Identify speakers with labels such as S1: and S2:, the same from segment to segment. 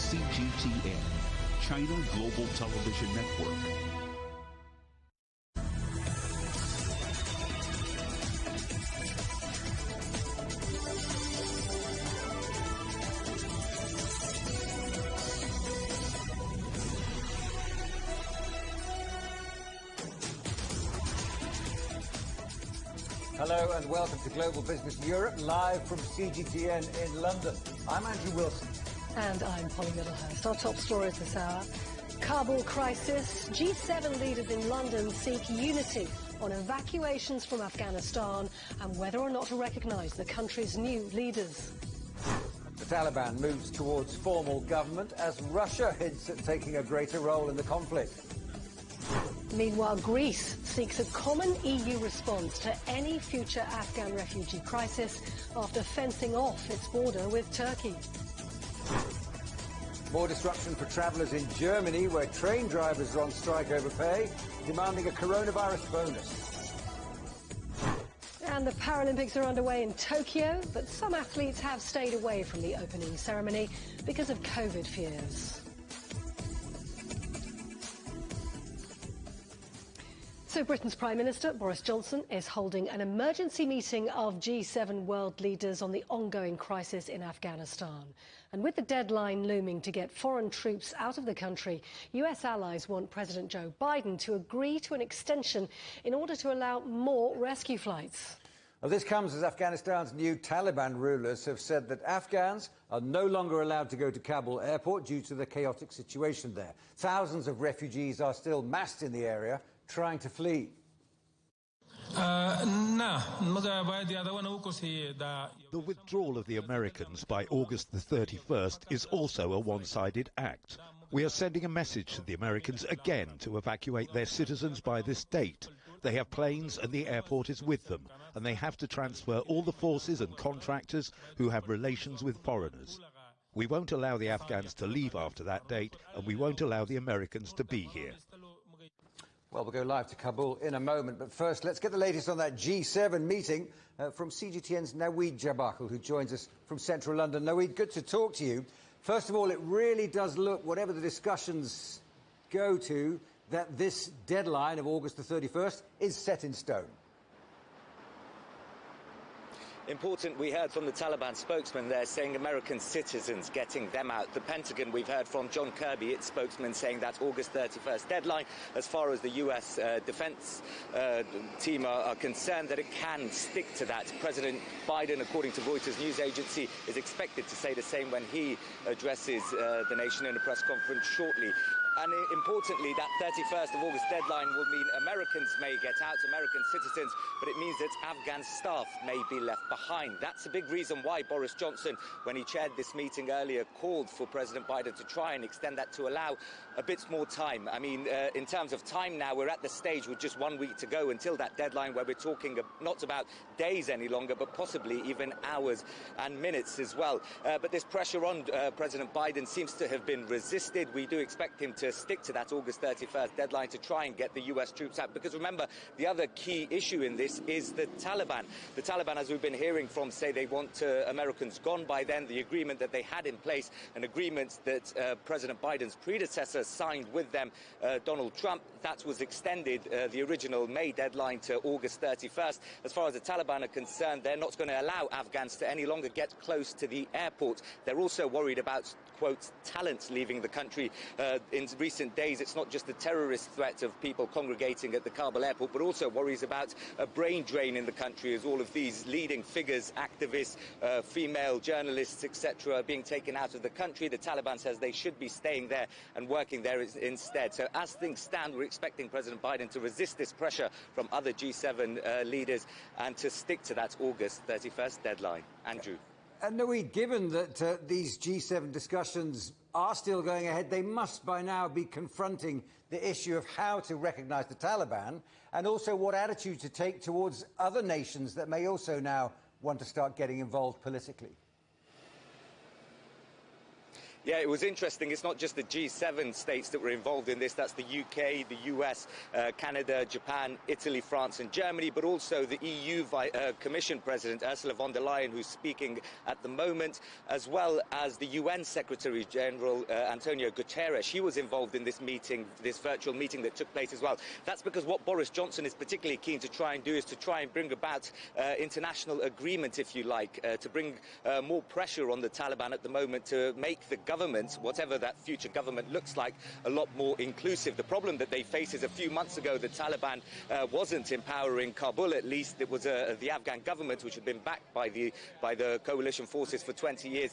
S1: CGTN, China Global Television Network.
S2: Hello and welcome to Global Business Europe, live from CGTN in London. I'm Andrew Wilson.
S3: And I'm Polly Middlehurst. Our top stories this hour. Kabul crisis. G7 leaders in London seek unity on evacuations from Afghanistan and whether or not to recognise the country's new leaders.
S2: The Taliban moves towards formal government as Russia hints at taking a greater role in the conflict.
S3: Meanwhile, Greece seeks a common EU response to any future Afghan refugee crisis after fencing off its border with Turkey.
S2: More disruption for travellers in Germany, where train drivers are on strike over pay, demanding a coronavirus bonus.
S3: And the Paralympics are underway in Tokyo, but some athletes have stayed away from the opening ceremony because of COVID fears. So Britain's Prime Minister, Boris Johnson, is holding an emergency meeting of G7 world leaders on the ongoing crisis in Afghanistan. And with the deadline looming to get foreign troops out of the country, US allies want President Joe Biden to agree to an extension in order to allow more rescue flights.
S2: Well, this comes as Afghanistan's new Taliban rulers have said that Afghans are no longer allowed to go to Kabul airport due to the chaotic situation there. Thousands of refugees are still massed in the area, trying to flee.
S4: The withdrawal of the Americans by August the 31st is also a one-sided act. We are sending a message to the Americans again to evacuate their citizens by this date. They have planes and the airport is with them, and they have to transfer all the forces and contractors who have relations with foreigners. We won't allow the Afghans to leave after that date, and we won't allow the Americans to be here.
S2: Well, we'll go live to Kabul in a moment, but first let's get the latest on that G7 meeting from CGTN's Naweed Jabakal, who joins us from central London. Naweed, good to talk to you. First of all, it really does look, whatever the discussions go to, that this deadline of August the 31st is set in stone.
S5: Important, we heard from the Taliban spokesman there saying American citizens, getting them out. The Pentagon, we've heard from John Kirby, its spokesman, saying that August 31st deadline. As far as the US defense team are concerned, that it can stick to that. President Biden, according to Reuters news agency, is expected to say the same when he addresses the nation in a press conference shortly. And importantly, that 31st of August deadline will mean Americans may get out, American citizens, but it means that Afghan staff may be left behind. That's a big reason why Boris Johnson, when he chaired this meeting earlier, called for President Biden to try and extend that to allow a bit more time. I mean, in terms of time now, we're at the stage with just 1 week to go until that deadline, where we're talking not about days any longer, but possibly even hours and minutes as well. But this pressure on President Biden seems to have been resisted. We do expect him to stick to that August 31st deadline to try and get the US troops out. Because remember, the other key issue in this is the Taliban. The Taliban, as we've been hearing from, say they want Americans gone by then. The agreement that they had in place, an agreement that President Biden's predecessor signed with them, Donald Trump, that was extended, the original May deadline, to August 31st. As far as the Taliban are concerned, they're not going to allow Afghans to any longer get close to the airport. They're also worried about, quote, talent leaving the country. In recent days, it's not just the terrorist threat of people congregating at the Kabul airport, but also worries about a brain drain in the country as all of these leading figures, activists, female journalists, etc., are being taken out of the country. The Taliban says they should be staying there and working there instead. So as things stand, we're expecting President Biden to resist this pressure from other G7 leaders and to stick to that August 31st deadline. Andrew.
S2: And Naweed, given that these G7 discussions are still going ahead, they must by now be confronting the issue of how to recognise the Taliban and also what attitude to take towards other nations that may also now want to start getting involved politically.
S5: Yeah, it was interesting. It's not just the G7 states that were involved in this. That's the UK, the US, Canada, Japan, Italy, France and Germany, but also the EU Commission President Ursula von der Leyen, who's speaking at the moment, as well as the UN Secretary General Antonio Guterres. He was involved in this meeting, this virtual meeting that took place as well. That's because what Boris Johnson is particularly keen to try and do is to try and bring about international agreement, if you like, to bring more pressure on the Taliban at the moment to make the government, whatever that future government looks like, a lot more inclusive. The problem that they face is a few months ago the Taliban wasn't empowering Kabul. At least it was the Afghan government, which had been backed by the coalition forces for 20 years.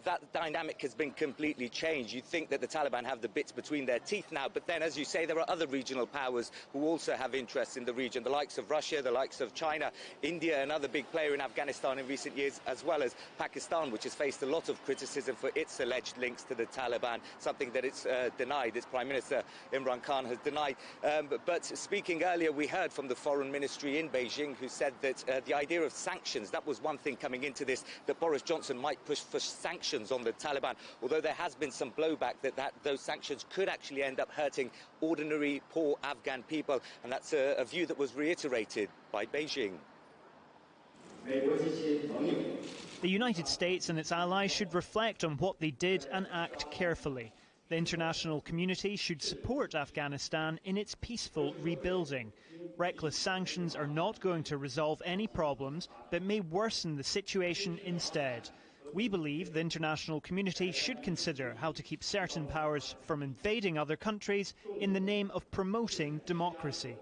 S5: That dynamic has been completely changed. You think that the Taliban have the bits between their teeth now, but then, as you say, there are other regional powers who also have interests in the region, the likes of Russia, the likes of China, India, another big player in Afghanistan in recent years, as well as Pakistan, which has faced a lot of criticism for its alleged links to the Taliban, something that it's denied. Its Prime Minister Imran Khan has denied. But speaking earlier, we heard from the Foreign Ministry in Beijing, who said that the idea of sanctions, that was one thing coming into this, that Boris Johnson might push for sanctions on the Taliban, although there has been some blowback that those sanctions could actually end up hurting ordinary, poor Afghan people, and that's a view that was reiterated by Beijing.
S6: The United States and its allies should reflect on what they did and act carefully. The international community should support Afghanistan in its peaceful rebuilding. Reckless sanctions are not going to resolve any problems, but may worsen the situation instead. We believe the international community should consider how to keep certain powers from invading other countries in the name of promoting democracy.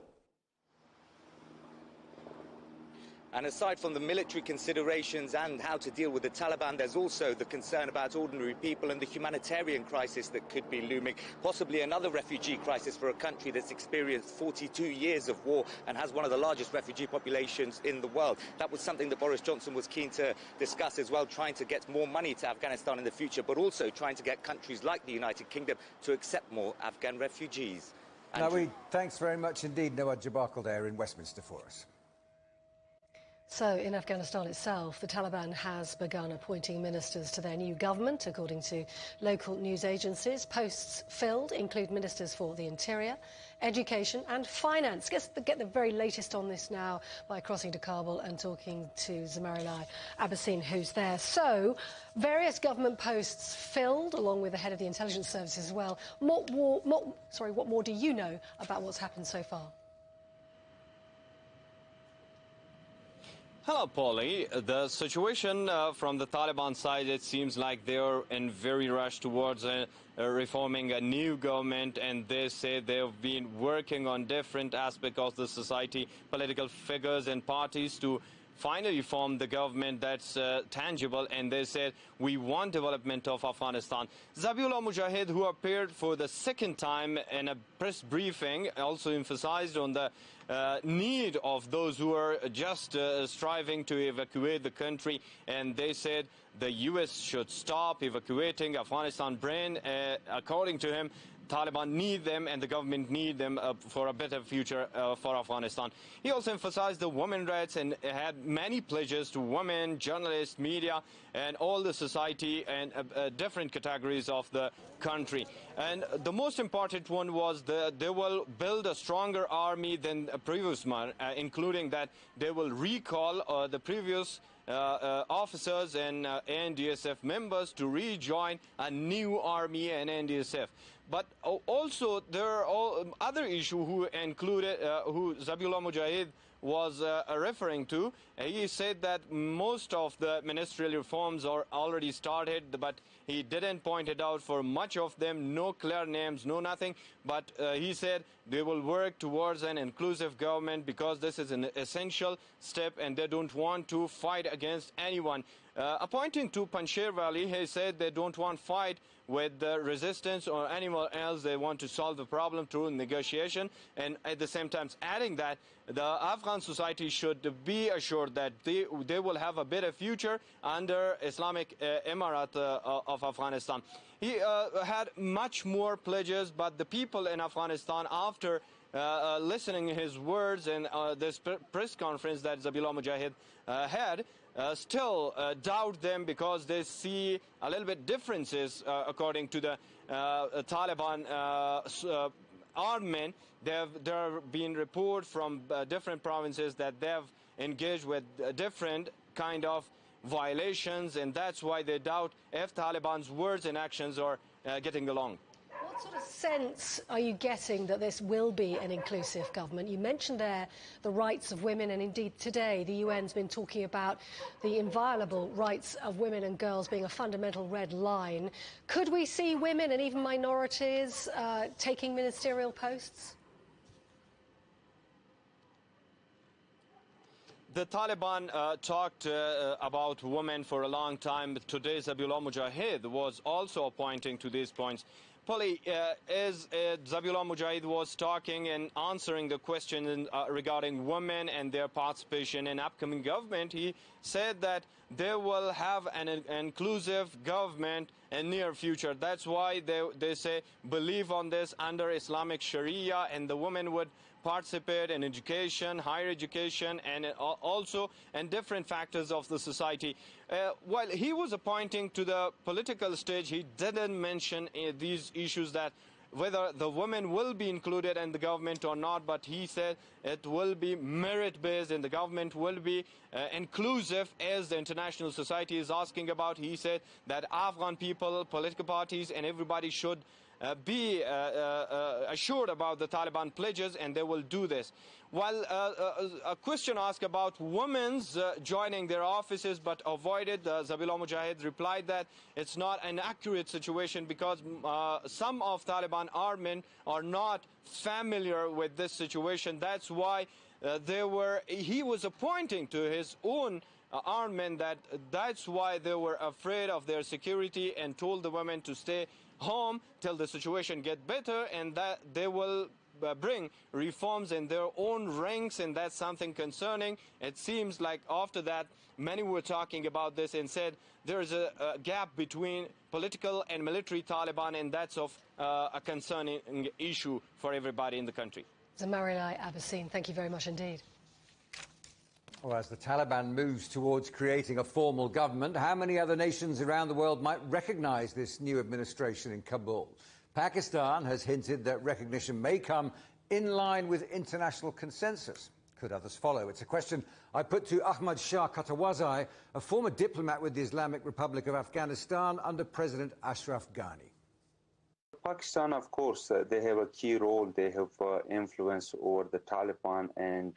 S5: And aside from the military considerations and how to deal with the Taliban, there's also the concern about ordinary people and the humanitarian crisis that could be looming, possibly another refugee crisis for a country that's experienced 42 years of war and has one of the largest refugee populations in the world. That was something that Boris Johnson was keen to discuss as well, trying to get more money to Afghanistan in the future, but also trying to get countries like the United Kingdom to accept more Afghan refugees.
S2: Thanks very much indeed, Noah Jabakal there in Westminster for us.
S3: So, in Afghanistan itself, the Taliban has begun appointing ministers to their new government, according to local news agencies. Posts filled include ministers for the interior, education and finance. Get the very latest on this now by crossing to Kabul and talking to Zamarila Abbasin, who's there. So, various government posts filled, along with the head of the intelligence service as well. What more do you know about what's happened so far?
S7: Hello, Polly. The situation from the Taliban side, it seems like they're in very rush towards reforming a new government, and they say they've been working on different aspects of the society, political figures and parties to finally form the government that's tangible, and they said, we want development of Afghanistan. Zabiullah Mujahid, who appeared for the second time in a press briefing, also emphasized on the need of those who are just striving to evacuate the country, and they said the U.S. should stop evacuating Afghanistan. According to him, Taliban need them and the government need them for a better future for Afghanistan. He also emphasized the women's rights and had many pledges to women, journalists, media, and all the society and different categories of the country. And the most important one was they will build a stronger army than the previous one, including that they will recall the previous officers and NDSF members to rejoin a new army and NDSF. But also there are other issues who included, who Zabiullah Mujahid was referring to. He said that most of the ministerial reforms are already started, but he didn't point it out for much of them, no clear names, no nothing. But he said they will work towards an inclusive government because this is an essential step and they don't want to fight against anyone. Appointing to Panjshir Valley, he said they don't want fight with the resistance or anyone else. They want to solve the problem through negotiation, and at the same time adding that the Afghan society should be assured that they will have a better future under Islamic Emirate of Afghanistan. He had much more pledges, but the people in Afghanistan, after listening his words and this press conference that Zabiullah Mujahid had, still doubt them because they see a little bit differences according to the Taliban army. There have been reports from different provinces that they have engaged with different kind of violations, and that's why they doubt if Taliban's words and actions are getting along.
S3: What sort of sense are you getting that this will be an inclusive government? You mentioned there the rights of women, and indeed today the UN's been talking about the inviolable rights of women and girls being a fundamental red line. Could we see women and even minorities taking ministerial posts?
S7: The Taliban talked about women for a long time. Today, Zabiullah Mujahid was also pointing to these points. Polly, as Zabiullah Mujahid was talking and answering the question regarding women and their participation in upcoming government, he said that they will have an inclusive government in near future. That's why they say believe on this under Islamic Sharia, and the women would participate in education, higher education, and also in different factors of the society. While he was pointing to the political stage, he didn't mention these issues that whether the women will be included in the government or not, but he said it will be merit-based and the government will be inclusive as the international society is asking about. He said that Afghan people, political parties, and everybody should be assured about the Taliban pledges, and they will do this. While a question asked about women's joining their offices but avoided, Zabiullah Mujahid replied that it's not an accurate situation because some of Taliban army are not familiar with this situation. That's why he was pointing to his own army that's why they were afraid of their security and told the women to stay home till the situation get better, and that they will bring reforms in their own ranks, and that's something concerning. It seems like after that many were talking about this and said there is a gap between political and military Taliban, and that's of a concerning issue for everybody in the country.
S3: Zamarilai Abassine, thank you very much indeed.
S2: Well, as the Taliban moves towards creating a formal government, how many other nations around the world might recognise this new administration in Kabul? Pakistan has hinted that recognition may come in line with international consensus. Could others follow? It's a question I put to Ahmad Shah Katawazai, a former diplomat with the Islamic Republic of Afghanistan under President Ashraf Ghani.
S8: Pakistan, of course, they have a key role. They have influence over the Taliban, and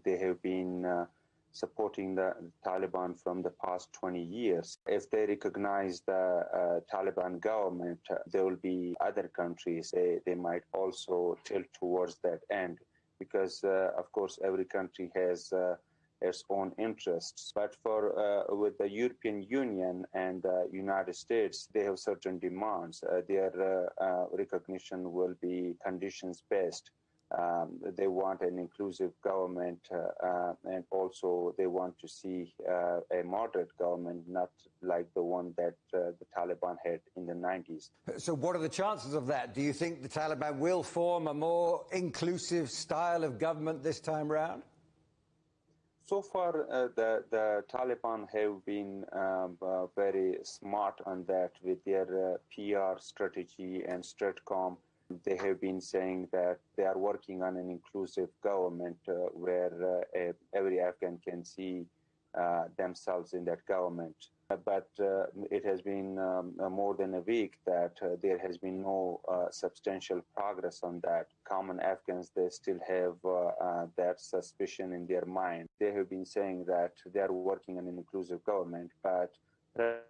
S8: they have been supporting the Taliban from the past 20 years. If they recognize the Taliban government, there will be other countries. They might also tilt towards that end because, of course, every country has its own interests. But with the European Union and the United States, they have certain demands. Their recognition will be conditions-based. They want an inclusive government, and also they want to see a moderate government, not like the one that the Taliban had in the 90s.
S2: So what are the chances of that? Do you think the Taliban will form a more inclusive style of government this time round?
S8: So far, the Taliban have been very smart on that with their PR strategy and Stratcom. They have been saying that they are working on an inclusive government where every Afghan can see themselves in that government. But it has been more than a week that there has been no substantial progress on that. Common Afghans, they still have that suspicion in their mind. They have been saying that they are working on an inclusive government, but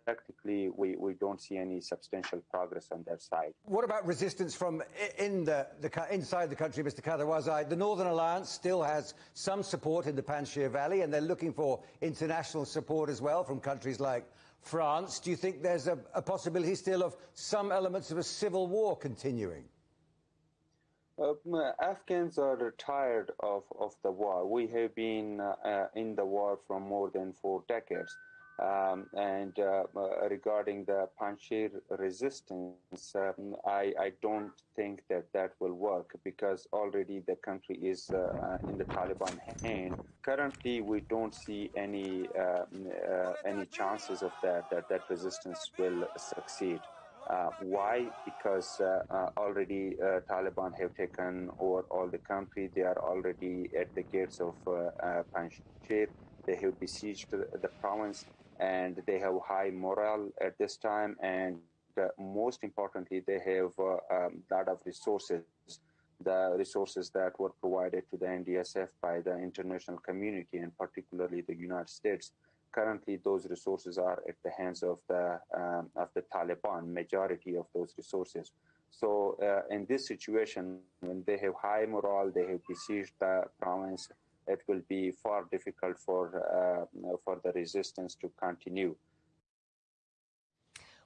S8: practically we don't see any substantial progress on that side.
S2: What about resistance from inside the country, Mr. Katawazai? The Northern Alliance still has some support in the Panjshir Valley, and they're looking for international support as well from countries like France. Do you think there's a possibility still of some elements of a civil war continuing?
S8: Afghans are tired of the war. We have been in the war for more than 4 decades. Regarding the Panjshir resistance, I don't think that will work because already the country is in the Taliban hand. Currently, we don't see any chances of that resistance will succeed. Why? Because already Taliban have taken over all the country. They are already at the gates of Panjshir. They have besieged the province, and they have high morale at this time. And most importantly, they have a lot of resources, the resources that were provided to the NDSF by the international community, and particularly the United States. Currently, those resources are at the hands of the Taliban, majority of those resources. So in this situation, when they have high morale, they have besieged the province, it will be far difficult for the resistance to continue.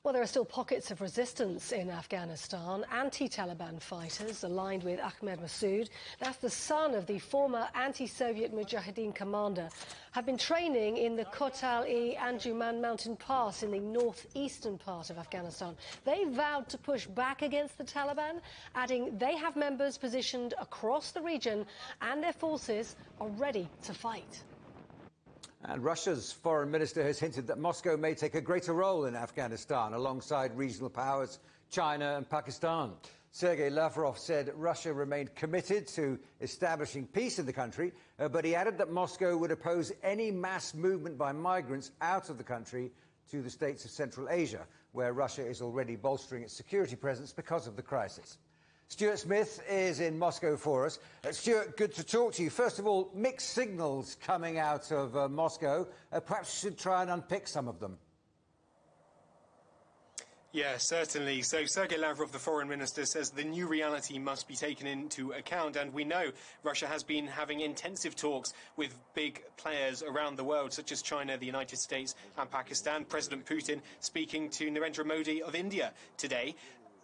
S3: Well, there are still pockets of resistance in Afghanistan. Anti-Taliban fighters aligned with Ahmed Massoud, that's the son of the former anti-Soviet Mujahideen commander, have been training in the Kotal-e-Anjuman mountain pass in the northeastern part of Afghanistan. They vowed to push back against the Taliban, adding they have members positioned across the region and their forces are ready to fight.
S2: And Russia's foreign minister has hinted that Moscow may take a greater role in Afghanistan alongside regional powers China and Pakistan. Sergei Lavrov said Russia remained committed to establishing peace in the country, but he added that Moscow would oppose any mass movement by migrants out of the country to the states of Central Asia, where Russia is already bolstering its security presence because of the crisis. Stuart Smith is in Moscow for us. Stuart, good to talk to you. First of all, mixed signals coming out of Moscow. Perhaps you should try and unpick some of them.
S9: Yeah, certainly. So Sergei Lavrov, the foreign minister, says the new reality must be taken into account. And we know Russia has been having intensive talks with big players around the world, such as China, the United States and Pakistan. President Putin speaking to Narendra Modi of India today.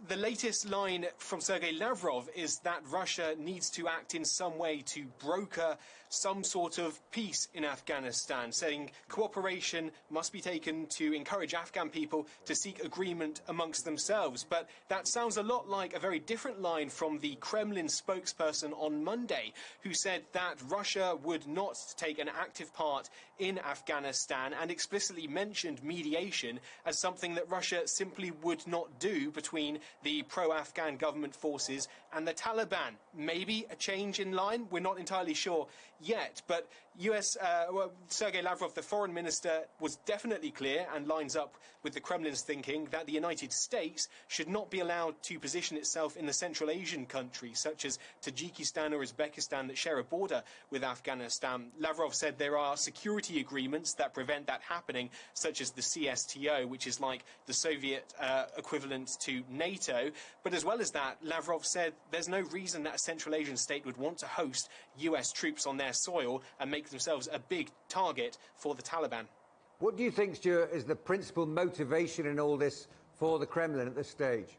S9: The latest line from Sergei Lavrov is that Russia needs to act in some way to broker some sort of peace in Afghanistan, saying cooperation must be taken to encourage Afghan people to seek agreement amongst themselves. But that sounds a lot like a very different line from the Kremlin spokesperson on Monday, who said that Russia would not take an active part in Afghanistan and explicitly mentioned mediation as something that Russia simply would not do between the pro-Afghan government forces and the Taliban. Maybe a change in line, we're not entirely sure yet, but Sergei Lavrov, the foreign minister, was definitely clear and lines up with the Kremlin's thinking that the United States should not be allowed to position itself in the Central Asian countries such as Tajikistan or Uzbekistan that share a border with Afghanistan. Lavrov said there are security agreements that prevent that happening, such as the CSTO, which is like the Soviet equivalent to NATO. But as well as that, Lavrov said there's no reason that a Central Asian state would want to host US troops on their soil and make themselves a big target for the Taliban.
S2: What do you think, Stuart, is the principal motivation in all this for the Kremlin at this stage?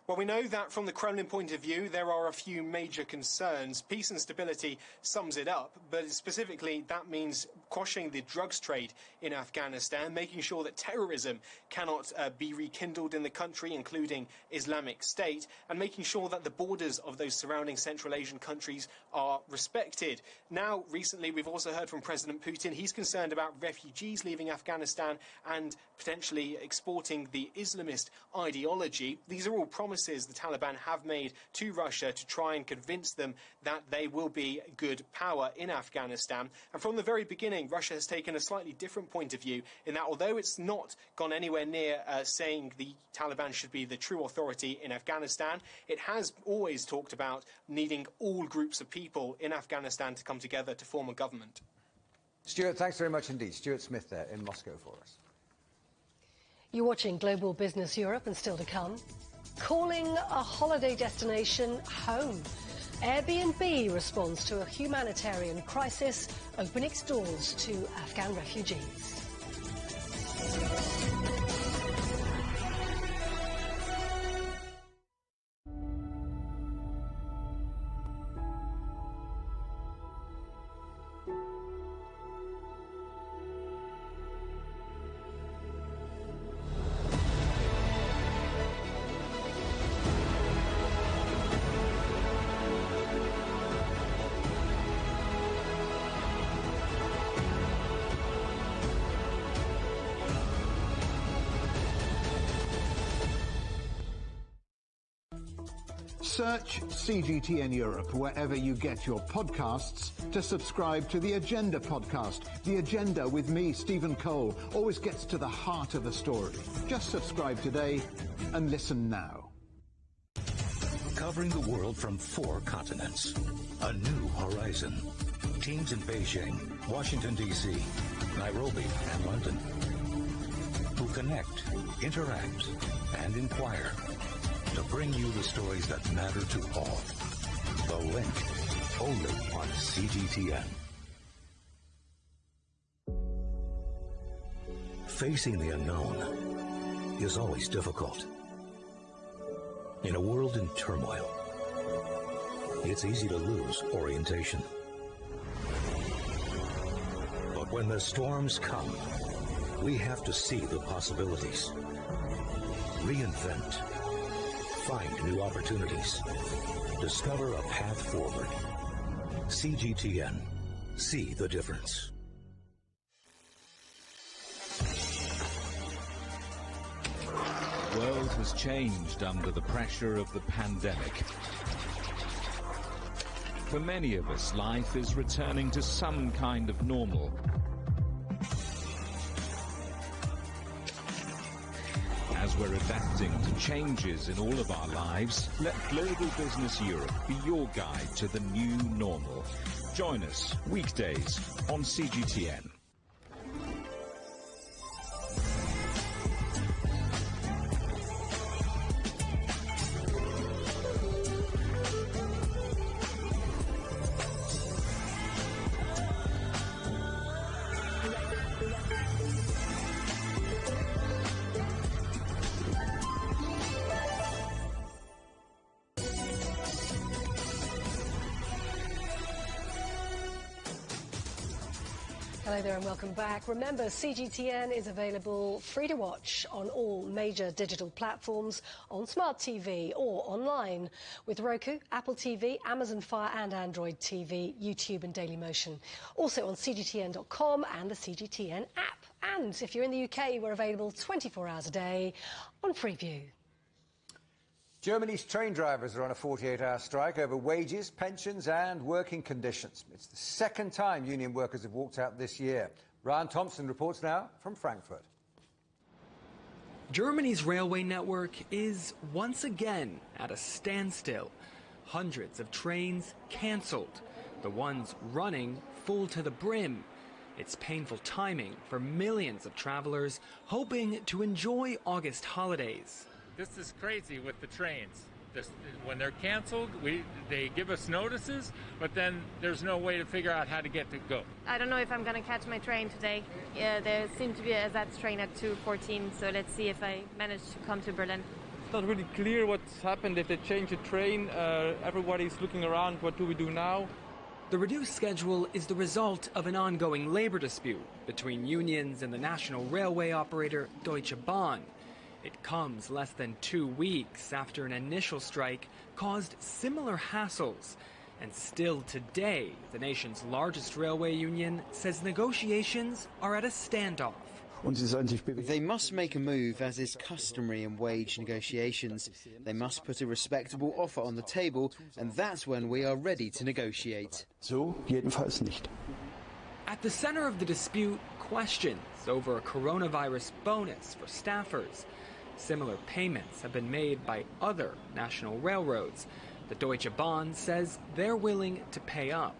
S9: Well, we know that from the Kremlin point of view, there are a few major concerns. Peace and stability sums it up, but specifically that means quashing the drugs trade in Afghanistan, making sure that terrorism cannot be rekindled in the country, including Islamic State, and making sure that the borders of those surrounding Central Asian countries are respected. Now, recently, we've also heard from President Putin. He's concerned about refugees leaving Afghanistan and potentially exporting the Islamist ideology. These are all promises the Taliban have made to Russia to try and convince them that they will be good power in Afghanistan. And from the very beginning, Russia has taken a slightly different point of view in that although it's not gone anywhere near saying the Taliban should be the true authority in Afghanistan, it has always talked about needing all groups of people in Afghanistan to come together to form a government.
S2: Stuart, thanks very much indeed. Stuart Smith there in Moscow for us.
S3: You're watching Global Business Europe, and still to come, calling a holiday destination home. Airbnb responds to a humanitarian crisis, opening its doors to Afghan refugees.
S10: Search CGTN Europe wherever you get your podcasts to subscribe to The Agenda podcast. The Agenda with me, Stephen Cole, always gets to the heart of a story. Just subscribe today and listen now.
S11: Covering the world from 4 continents. A new horizon. Teams in Beijing, Washington, D.C., Nairobi, and London. Who connect, interact, and inquire to bring you the stories that matter to all. The Link, only on CGTN. Facing the unknown is always difficult. In a world in turmoil, it's easy to lose orientation. But when the storms come, we have to see the possibilities, reinvent, find new opportunities, discover a path forward. CGTN. See the difference.
S1: The world has changed under the pressure of the pandemic. For many of us, life is returning to some kind of normal. As we're adapting to changes in all of our lives, let Global Business Europe be your guide to the new normal. Join us weekdays on CGTN.
S3: Hello there and welcome back. Remember, CGTN is available free to watch on all major digital platforms, on smart TV or online with Roku, Apple TV, Amazon Fire and Android TV, YouTube and Dailymotion. Also on CGTN.com and the CGTN app. And if you're in the UK, we're available 24 hours a day on Freeview.
S2: Germany's train drivers are on a 48-hour strike over wages, pensions and working conditions. It's the second time union workers have walked out this year. Ryan Thompson reports now from Frankfurt.
S12: Germany's railway network is once again at a standstill. Hundreds of trains cancelled, the ones running full to the brim. It's painful timing for millions of travelers hoping to enjoy August holidays.
S13: This is crazy with the trains. When they're canceled, they give us notices, but then there's no way to figure out how to get to go.
S14: I don't know if I'm going to catch my train today. There seems to be a Ersatz train at 2:14, so let's see if I manage to come to Berlin.
S15: It's not really clear what's happened. If they change the train, everybody's looking around, what do we do now?
S12: The reduced schedule is the result of an ongoing labor dispute between unions and the national railway operator Deutsche Bahn. It comes less than 2 weeks after an initial strike caused similar hassles. And still today, the nation's largest railway union says negotiations are at a standoff.
S16: They must make a move, as is customary in wage negotiations. They must put a respectable offer on the table, and that's when we are ready to negotiate.
S12: So jedenfalls nicht. At the center of the dispute, questions over a coronavirus bonus for staffers. Similar payments have been made by other national railroads. The Deutsche Bahn says they're willing to pay up.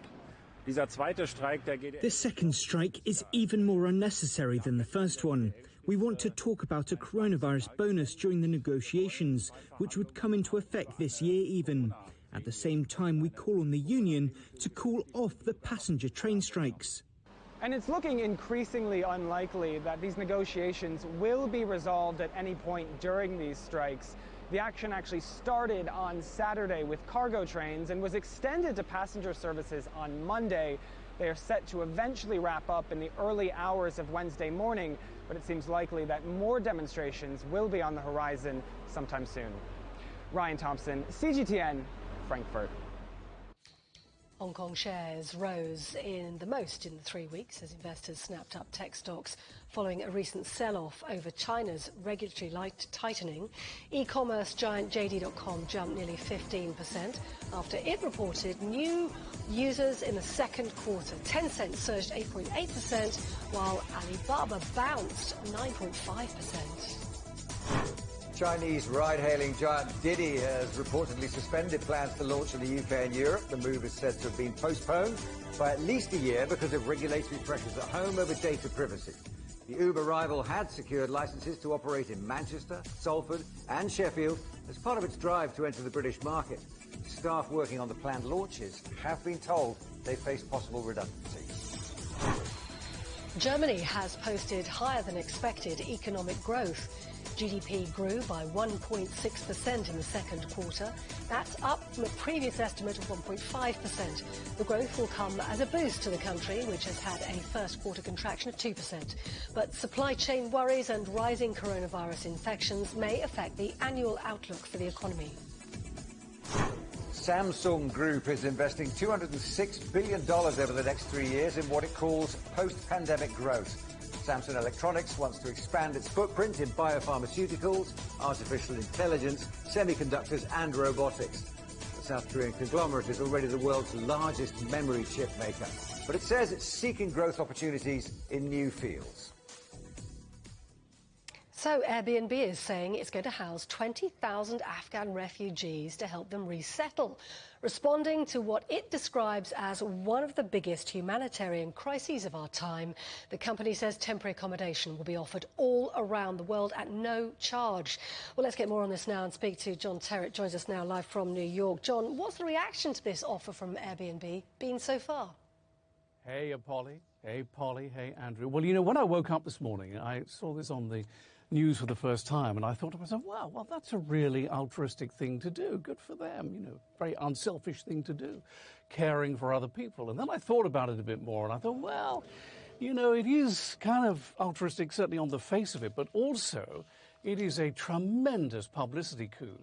S17: This second strike is even more unnecessary than the first one. We want to talk about a coronavirus bonus during the negotiations, which would come into effect this year even. At the same time, we call on the union to call off the passenger train strikes.
S18: And it's looking increasingly unlikely that these negotiations will be resolved at any point during these strikes. The action actually started on Saturday with cargo trains and was extended to passenger services on Monday. They are set to eventually wrap up in the early hours of Wednesday morning, but it seems likely that more demonstrations will be on the horizon sometime soon. Ryan Thompson, CGTN, Frankfurt.
S3: Hong Kong shares rose in the 3 weeks as investors snapped up tech stocks following a recent sell-off over China's regulatory tightening. E-commerce giant JD.com jumped nearly 15% after it reported new users in the second quarter. Tencent surged 8.8%, while Alibaba bounced 9.5%.
S2: Chinese ride-hailing giant Didi has reportedly suspended plans to launch in the UK and Europe. The move is said to have been postponed by at least a year because of regulatory pressures at home over data privacy. The Uber rival had secured licenses to operate in Manchester, Salford and Sheffield as part of its drive to enter the British market. Staff working on the planned launches have been told they face possible redundancy.
S3: Germany has posted higher than expected economic growth. GDP grew by 1.6% in the second quarter. That's up from a previous estimate of 1.5%. The growth will come as a boost to the country, which has had a first quarter contraction of 2%. But supply chain worries and rising coronavirus infections may affect the annual outlook for the economy.
S2: Samsung Group is investing $206 billion over the next 3 years in what it calls post-pandemic growth. Samsung Electronics wants to expand its footprint in biopharmaceuticals, artificial intelligence, semiconductors and robotics. The South Korean conglomerate is already the world's largest memory chip maker, but it says it's seeking growth opportunities in new fields.
S3: So Airbnb is saying it's going to house 20,000 Afghan refugees to help them resettle, responding to what it describes as one of the biggest humanitarian crises of our time. The company says temporary accommodation will be offered all around the world at no charge. Well, let's get more on this now and speak to John Terrett, joins us now live from New York. John, what's the reaction to this offer from Airbnb been so far?
S19: Hey, Polly. Hey, Polly. Hey, Andrew. Well, you know, when I woke up this morning, I saw this on the news for the first time, and I thought to myself, wow, well, that's a really altruistic thing to do. Good for them, you know, very unselfish thing to do, caring for other people. And then I thought about it a bit more, and I thought, well, you know, it is kind of altruistic, certainly on the face of it, but also it is a tremendous publicity coup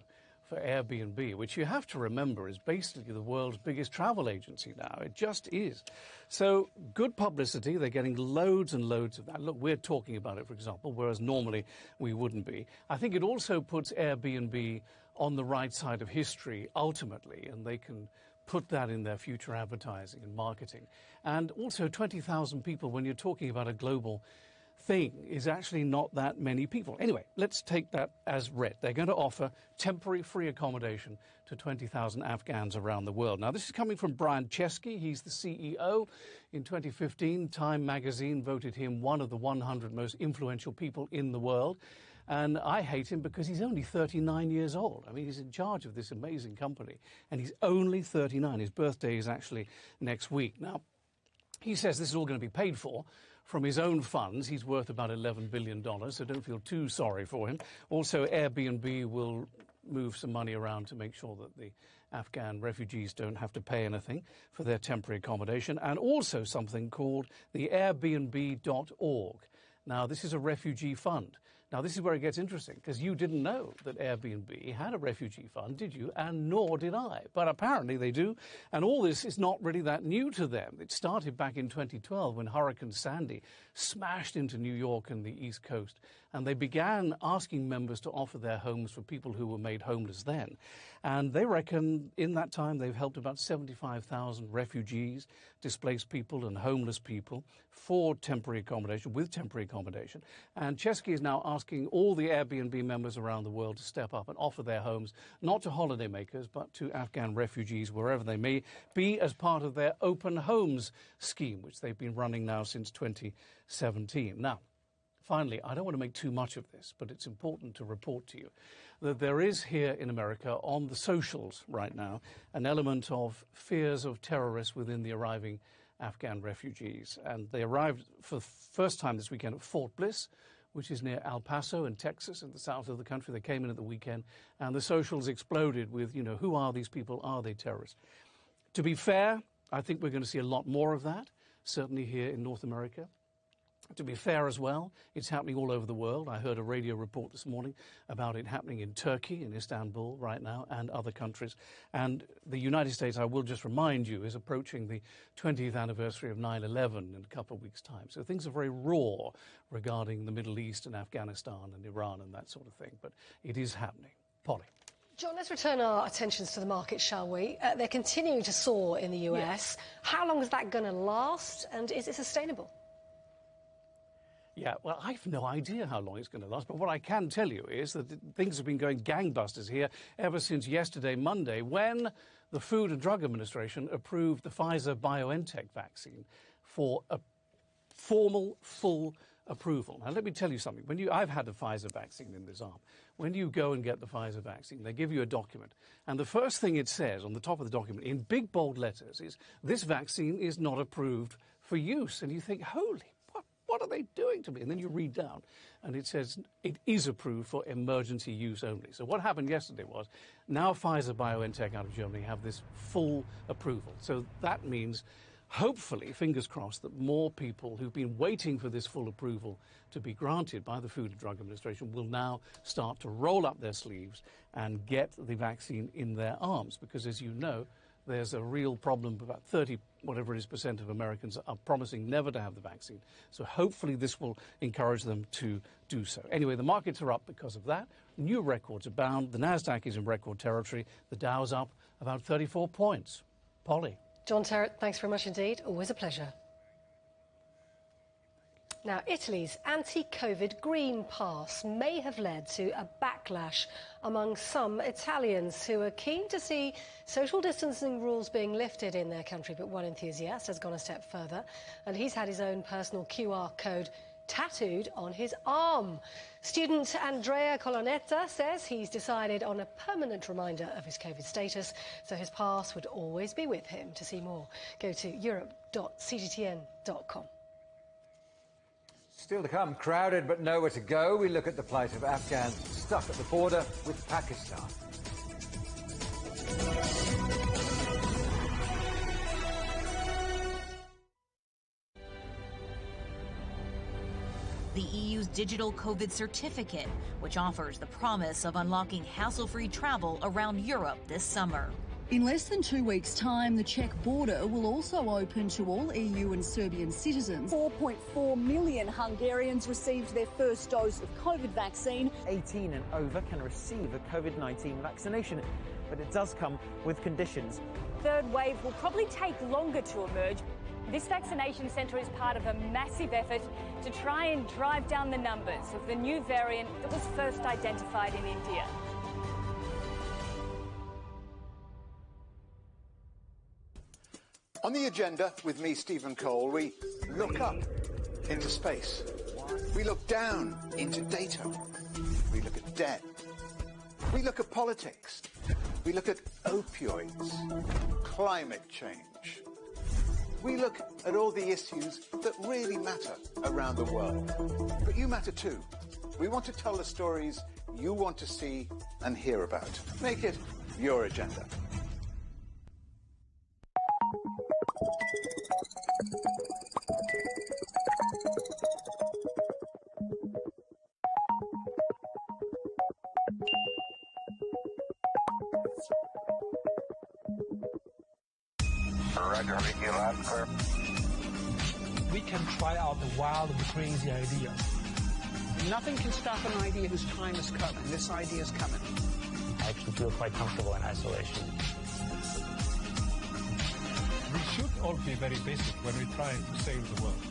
S19: for Airbnb, which you have to remember is basically the world's biggest travel agency now. It just is. So good publicity. They're getting loads and loads of that. Look, we're talking about it, for example, whereas normally we wouldn't be. I think it also puts Airbnb on the right side of history ultimately, and they can put that in their future advertising and marketing. And also 20,000 people, when you're talking about a global thing, is actually not that many people. Anyway, let's take that as read. They're going to offer temporary free accommodation to 20,000 Afghans around the world. Now, this is coming from Brian Chesky. He's the CEO. In 2015, Time magazine voted him one of the 100 most influential people in the world. And I hate him because he's only 39 years old. I mean, he's in charge of this amazing company, and he's only 39. His birthday is actually next week. Now, he says this is all going to be paid for from his own funds. He's worth about $11 billion, so don't feel too sorry for him. Also, Airbnb will move some money around to make sure that the Afghan refugees don't have to pay anything for their temporary accommodation, and also something called the Airbnb.org. Now, this is a refugee fund. Now, this is where it gets interesting, because you didn't know that Airbnb had a refugee fund, did you? And nor did I. But apparently they do. And all this is not really that new to them. It started back in 2012 when Hurricane Sandy smashed into New York and the East Coast. And they began asking members to offer their homes for people who were made homeless then. And they reckon in that time they've helped about 75,000 refugees, displaced people and homeless people for temporary accommodation, with temporary accommodation. And Chesky is now asking all the Airbnb members around the world to step up and offer their homes, not to holidaymakers, but to Afghan refugees, wherever they may be, as part of their open homes scheme, which they've been running now since 2017. Now, finally, I don't want to make too much of this, but it's important to report to you that there is here in America, on the socials right now, an element of fears of terrorists within the arriving Afghan refugees. And they arrived for the first time this weekend at Fort Bliss, which is near El Paso in Texas, in the south of the country. They came in at the weekend, and the socials exploded with, you know, who are these people? Are they terrorists? To be fair, I think we're going to see a lot more of that, certainly here in North America. To be fair as well, it's happening all over the world. I heard a radio report this morning about it happening in Turkey, in Istanbul right now, and other countries. And the United States, I will just remind you, is approaching the 20th anniversary of 9/11 in a couple of weeks' time. So things are very raw regarding the Middle East and Afghanistan and Iran and that sort of thing. But it is happening. Polly.
S3: John, let's return our attentions to the market, shall we? They're continuing to soar in the US. Yes. How long is that going to last, and is it sustainable?
S19: Yeah, well, I have no idea how long it's going to last, but what I can tell you is that things have been going gangbusters here ever since yesterday, Monday, when the Food and Drug Administration approved the Pfizer-BioNTech vaccine for a formal, full approval. Now, let me tell you something. I've had the Pfizer vaccine in this arm. When you go and get the Pfizer vaccine, they give you a document, and the first thing it says on the top of the document in big, bold letters is, this vaccine is not approved for use. And you think, holy, what are they doing to me? And then you read down, and it says it is approved for emergency use only. So what happened yesterday was, now Pfizer-BioNTech out of Germany have this full approval. So that means, hopefully, fingers crossed, that more people who've been waiting for this full approval to be granted by the Food and Drug Administration will now start to roll up their sleeves and get the vaccine in their arms. Because, as you know, there's a real problem. About 30% of Americans are promising never to have the vaccine. So hopefully this will encourage them to do so. Anyway, the markets are up because of that. New records are bound. The Nasdaq is in record territory. The Dow's up about 34 points. Polly.
S3: John Terrett, thanks very much indeed. Always a pleasure. Now, Italy's anti-COVID Green Pass may have led to a backlash among some Italians who are keen to see social distancing rules being lifted in their country. But one enthusiast has gone a step further, and he's had his own personal QR code tattooed on his arm. Student Andrea Colonetta says he's decided on a permanent reminder of his COVID status, so his pass would always be with him. To see more, go to europe.cgtn.com.
S2: Still to come, crowded but nowhere to go. We look at the plight of Afghans stuck at the border with Pakistan.
S20: The EU's digital COVID certificate, which offers the promise of unlocking hassle-free travel around Europe this summer.
S21: In less than 2 weeks' time, the Czech border will also open to all EU and Serbian citizens. 4.4 million Hungarians received their first dose of COVID vaccine.
S22: 18 and over can receive a COVID-19 vaccination, but it does come with conditions.
S23: Third wave will probably take longer to emerge. This vaccination centre is part of a massive effort to try and drive down the numbers of the new variant that was first identified in India.
S10: On the agenda with me, Stephen Cole, we look up into space. We look down into data. We look at debt. We look at politics. We look at opioids, climate change. We look at all the issues that really matter around the world. But you matter too. We want to tell the stories you want to see and hear about. Make it your agenda.
S24: We can try out the wild and crazy ideas.
S25: Nothing can stop an idea whose time has come, and this idea is coming.
S24: I actually feel quite comfortable in isolation.
S26: We should all be very basic when we try to save the world.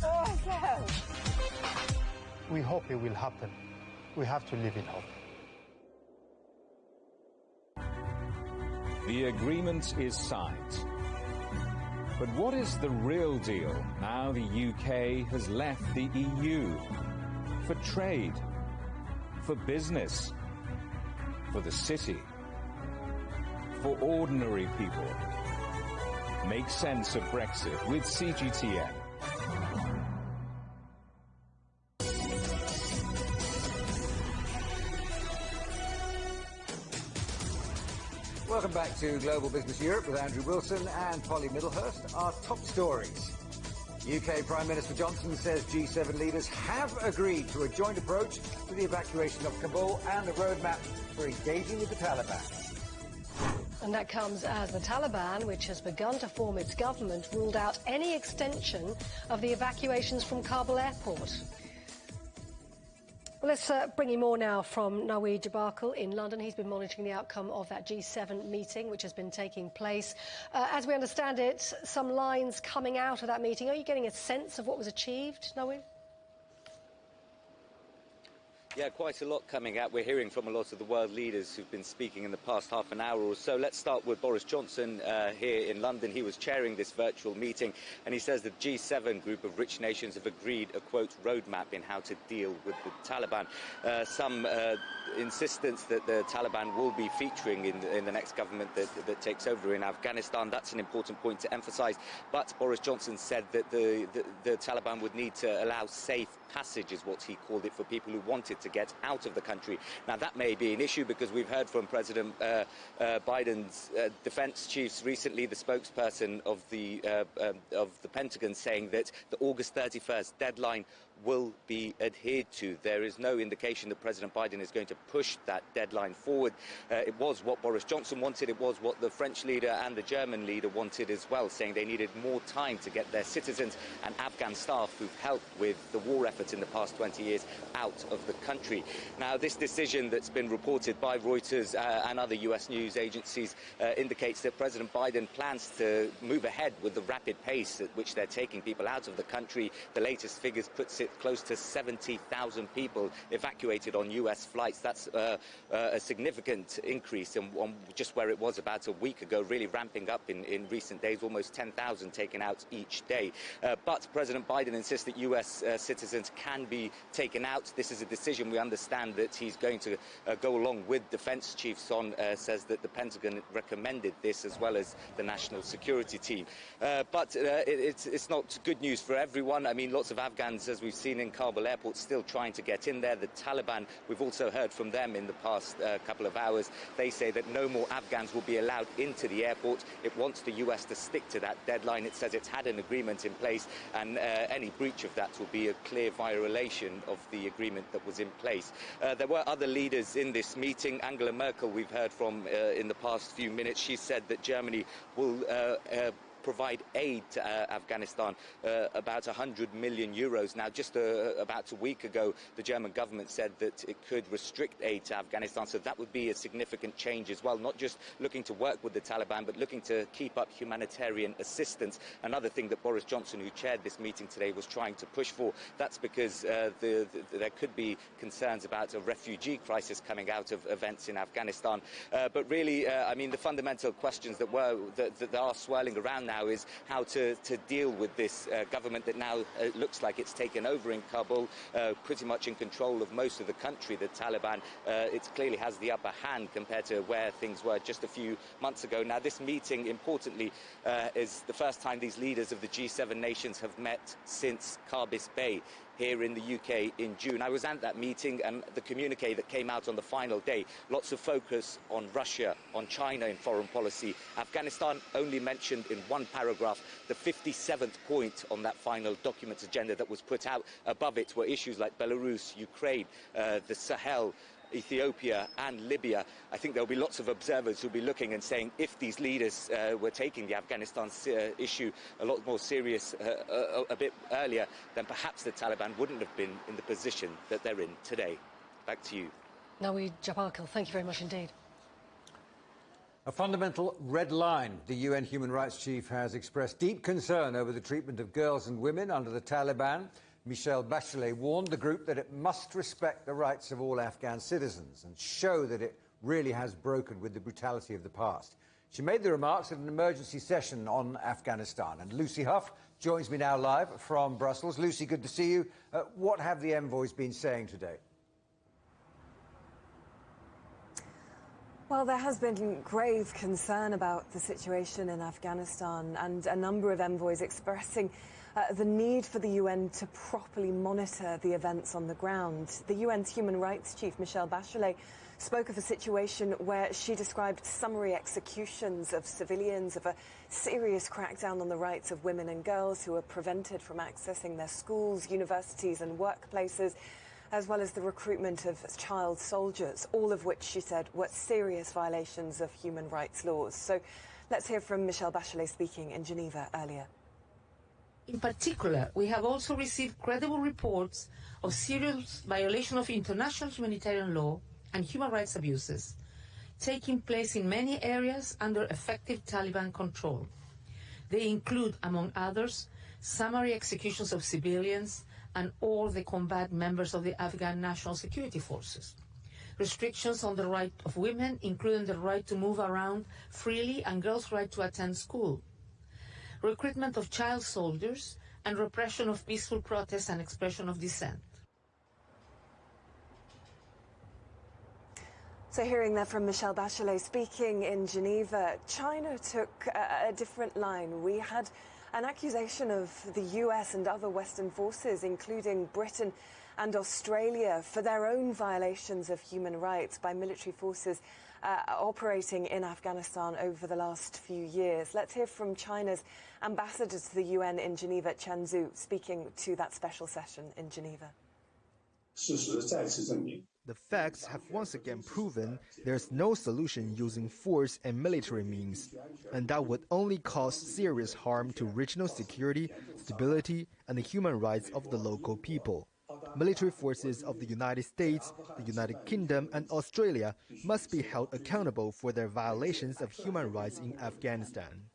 S25: Oh, no.
S24: We hope it will happen. We have to live in hope.
S1: The agreement is signed. But what is the real deal now the UK has left the EU? For trade, for business, for the city, for ordinary people. Make sense of Brexit with CGTN.
S2: Welcome back to Global Business Europe with Andrew Wilson and Polly Middlehurst. Our top stories. UK Prime Minister Johnson says G7 leaders have agreed to a joint approach to the evacuation of Kabul and a roadmap for engaging with the Taliban.
S3: And that comes as the Taliban, which has begun to form its government, ruled out any extension of the evacuations from Kabul airport. Well, let's bring you more now from Naweed Jabakel in London. He's been monitoring the outcome of that G7 meeting, which has been taking place. As we understand it, some lines coming out of that meeting. Are you getting a sense of what was achieved, Naweed?
S4: Yeah, quite a lot coming out. We're hearing from a lot of the world leaders who've been speaking in the past half an hour or so. Let's start with Boris Johnson here in London. He was chairing this virtual meeting, and he says the G7 group of rich nations have agreed a, quote, roadmap in how to deal with the Taliban. Some insistence that the Taliban will be featuring in the next government that takes over in Afghanistan. That's an important point to emphasise. But Boris Johnson said that the Taliban would need to allow safe passage, is what he called it, for people who wanted to get out of the country. Now, that may be an issue because we've heard from President Biden's defence chiefs recently, the spokesperson of the Pentagon, saying that the August 31st deadline will be adhered to. There is no indication that President Biden is going to push that deadline forward. It was what Boris Johnson wanted. It was what the French leader and the German leader wanted as well, saying they needed more time to get their citizens and Afghan staff who've helped with the war efforts in the past 20 years out of the country. Now, this decision that's been reported by Reuters and other US news agencies indicates that President Biden plans to move ahead with the rapid pace at which they're taking people out of the country. The latest figures puts it close to 70,000 people evacuated on US flights. That's a significant increase on just where it was about a week ago, really ramping up in recent days, almost 10,000 taken out each day. But President Biden insists that US citizens can be taken out. This is a decision we understand that he's going to go along with defense chiefs on, says that the Pentagon recommended this as well as the national security team. But it's not good news for everyone. I mean, lots of Afghans, as we've seen in Kabul airport, still trying to get in there. The Taliban, we've also heard from them in the past couple of hours. They say that no more Afghans will be allowed into the airport. It wants the US to stick to that deadline. It says it's had an agreement in place, and any breach of that will be a clear violation of the agreement that was in place. There were other leaders in this meeting. Angela Merkel, we've heard from in the past few minutes. She said that Germany will provide aid to Afghanistan, about 100 million euros. Now, just about a week ago, the German government said that it could restrict aid to Afghanistan, so that would be a significant change as well, not just looking to work with the Taliban, but looking to keep up humanitarian assistance. Another thing that Boris Johnson, who chaired this meeting today, was trying to push for. That's because there could be concerns about a refugee crisis coming out of events in Afghanistan. But really, I mean, the fundamental questions that are swirling around now is how to deal with this government that now looks like it's taken over in Kabul, pretty much in control of most of the country. The Taliban, it clearly has the upper hand compared to where things were just a few months ago. Now, this meeting, importantly, is the first time these leaders of the G7 nations have met since Carbis Bay here in the UK in June. I was at that meeting, and the communique that came out on the final day, lots of focus on Russia, on China in foreign policy. Afghanistan only mentioned in one paragraph. The 57th point on that final document agenda that was put out. Above it were issues like Belarus, Ukraine, the Sahel, Ethiopia and Libya. I think there will be lots of observers who will be looking and saying if these leaders were taking the Afghanistan issue a lot more serious a bit earlier, then perhaps the Taliban wouldn't have been in the position that they're in today. Back to you.
S3: Naweed Jabakel, thank you very much indeed.
S2: A fundamental red line. The UN Human Rights Chief has expressed deep concern over the treatment of girls and women under the Taliban. Michelle Bachelet warned the group that it must respect the rights of all Afghan citizens and show that it really has broken with the brutality of the past. She made the remarks at an emergency session on Afghanistan. And Lucy Huff joins me now live from Brussels. Lucy, good to see you. What have the envoys been saying today?
S5: Well, there has been grave concern about the situation in Afghanistan, and a number of envoys expressing the need for the UN to properly monitor the events on the ground. The UN's Human Rights Chief, Michelle Bachelet, spoke of a situation where she described summary executions of civilians, of a serious crackdown on the rights of women and girls who are prevented from accessing their schools, universities and workplaces, as well as the recruitment of child soldiers, all of which, she said, were serious violations of human rights laws. So let's hear from Michelle Bachelet speaking in Geneva earlier.
S6: In particular, we have also received credible reports of serious violation of international humanitarian law and human rights abuses taking place in many areas under effective Taliban control. They include, among others, summary executions of civilians and all the combat members of the Afghan National Security Forces. Restrictions on the right of women, including the right to move around freely and girls' right to attend school. Recruitment of child soldiers and repression of peaceful protests and expression of dissent.
S5: So hearing that from Michelle Bachelet speaking in Geneva, China took a different line. We had an accusation of the US and other Western forces, including Britain and Australia, for their own violations of human rights by military forces operating in Afghanistan over the last few years. Let's hear from China's ambassador to the UN in Geneva, Chen Zhu, speaking to that special session in Geneva.
S7: The facts have once again proven there's no solution using force and military means, and that would only cause serious harm to regional security, stability, and the human rights of the local people. Military forces of the United States, the United Kingdom, and Australia must be held accountable for their violations of human rights in Afghanistan.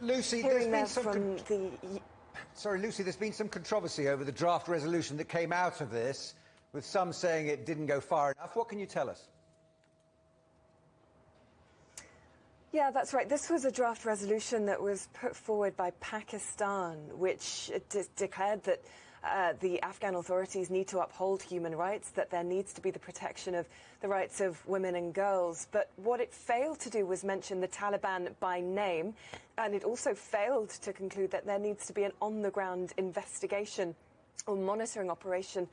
S2: Lucy, there's been some controversy over the draft resolution that came out of this, with some saying it didn't go far enough. What can you tell us?
S5: Yeah, that's right. This was a draft resolution that was put forward by Pakistan, which declared that the Afghan authorities need to uphold human rights, that there needs to be the protection of the rights of women and girls. But what it failed to do was mention the Taliban by name, and it also failed to conclude that there needs to be an on-the-ground investigation or monitoring operation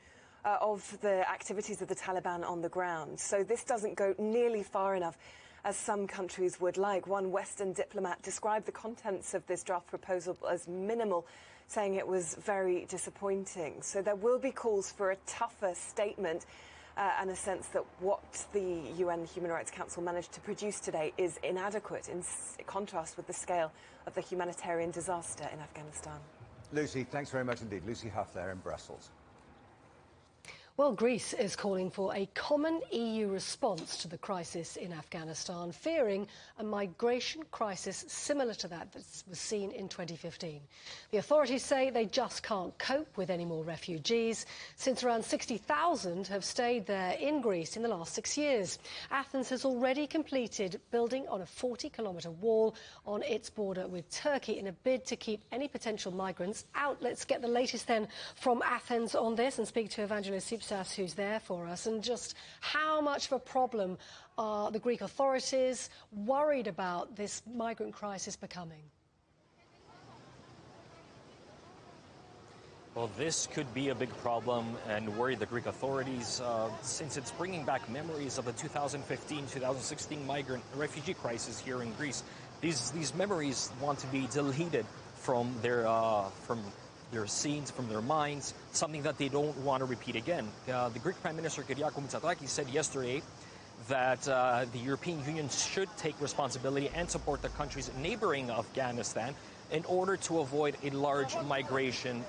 S5: of the activities of the Taliban on the ground. So this doesn't go nearly far enough as some countries would like. One Western diplomat described the contents of this draft proposal as minimal, saying it was very disappointing. So there will be calls for a tougher statement and a sense that what the UN Human Rights Council managed to produce today is inadequate in contrast with the scale of the humanitarian disaster in Afghanistan.
S2: Lucy, thanks very much indeed. Lucy Huff there in Brussels.
S3: Well, Greece is calling for a common EU response to the crisis in Afghanistan, fearing a migration crisis similar to that was seen in 2015. The authorities say they just can't cope with any more refugees, since around 60,000 have stayed there in Greece in the last 6 years. Athens has already completed building on a 40-kilometre wall on its border with Turkey in a bid to keep any potential migrants out. Let's get the latest then from Athens on this and speak to Evangelos Sipsas, who's there for us, and just how much of a problem are the Greek authorities worried about this migrant crisis becoming?
S8: Well, this could be a big problem and worry the Greek authorities since it's bringing back memories of the 2015-2016 migrant refugee crisis here in Greece. These memories want to be deleted from their scenes, from their minds, something that they don't want to repeat again. The Greek Prime Minister Kyriakos Mitsotakis said yesterday that the European Union should take responsibility and support the countries neighboring Afghanistan in order to avoid a large migration